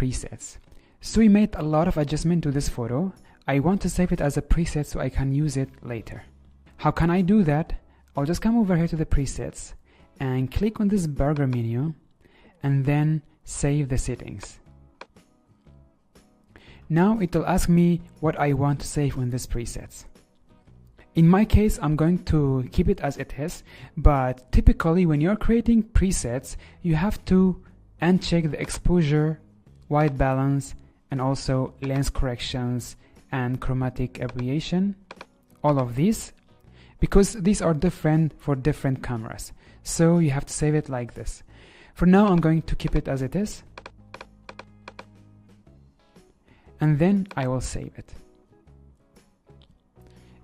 presets. So we made a lot of adjustment to this photo. I want to save it as a preset so I can use it later. How can I do that? I'll just come over here to the presets and click on this burger menu and then save the settings. Now it will ask me what I want to save on this presets. In my case, I'm going to keep it as it is, but typically when you're creating presets, you have to uncheck the exposure, white balance, and also lens corrections and chromatic aberration, all of these, because these are different for different cameras. So you have to save it like this. For now, I'm going to keep it as it is, and then I will save it.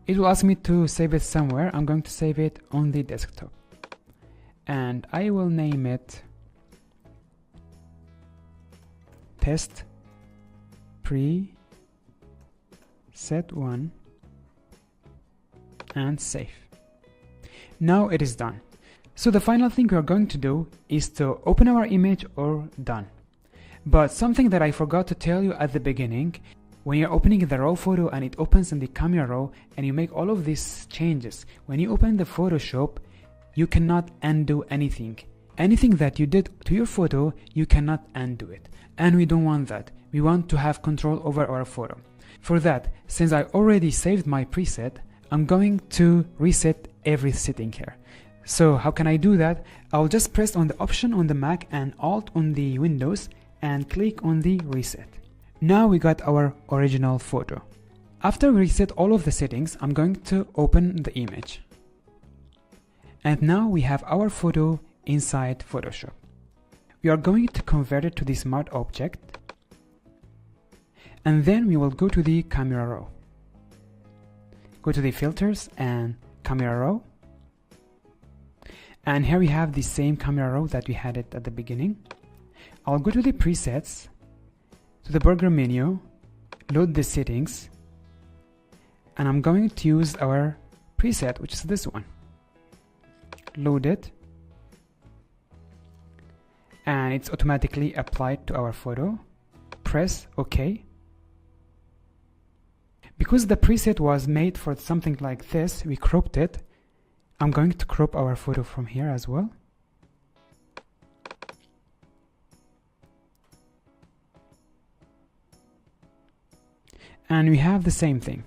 It will ask me to save it somewhere. I'm going to save it on the desktop, and I will name it test preset 1 and save. Now it is done. So the final thing we are going to do is to open our image or done. But something that I forgot to tell you at the beginning, when you're opening the raw photo and it opens in the camera raw and you make all of these changes, when you open the Photoshop, you cannot undo anything. Anything that you did to your photo, you cannot undo it. And we don't want that. We want to have control over our photo. For that, since I already saved my preset, I'm going to reset every setting here. So how can I do that? I'll just press on the Option on the Mac and Alt on the Windows and click on the Reset. Now we got our original photo. After we reset all of the settings, I'm going to open the image. And now we have our photo inside Photoshop. We are going to convert it to the Smart Object, and then we will go to the Camera Raw. Go to the Filters and Camera Raw. And here we have the same camera raw that we had it at the beginning. I'll go to the presets, to the burger menu, load the settings, and I'm going to use our preset, which is this one. Load it, and it's automatically applied to our photo. Press OK. Because the preset was made for something like this, we cropped it. I'm going to crop our photo from here as well. And we have the same thing.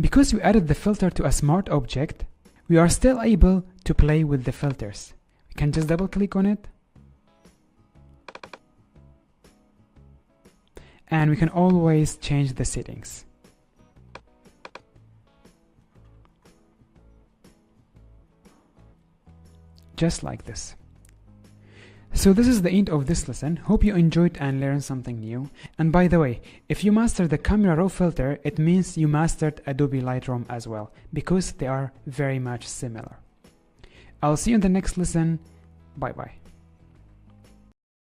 Because we added the filter to a smart object, we are still able to play with the filters. We can just double click on it. And we can always change the settings. Just like this. So this is the end of this lesson. Hope you enjoyed and learned something new. And by the way, if you master the Camera Raw filter, it means you mastered Adobe Lightroom as well, because they are very much similar. I'll see you in the next lesson. Bye bye.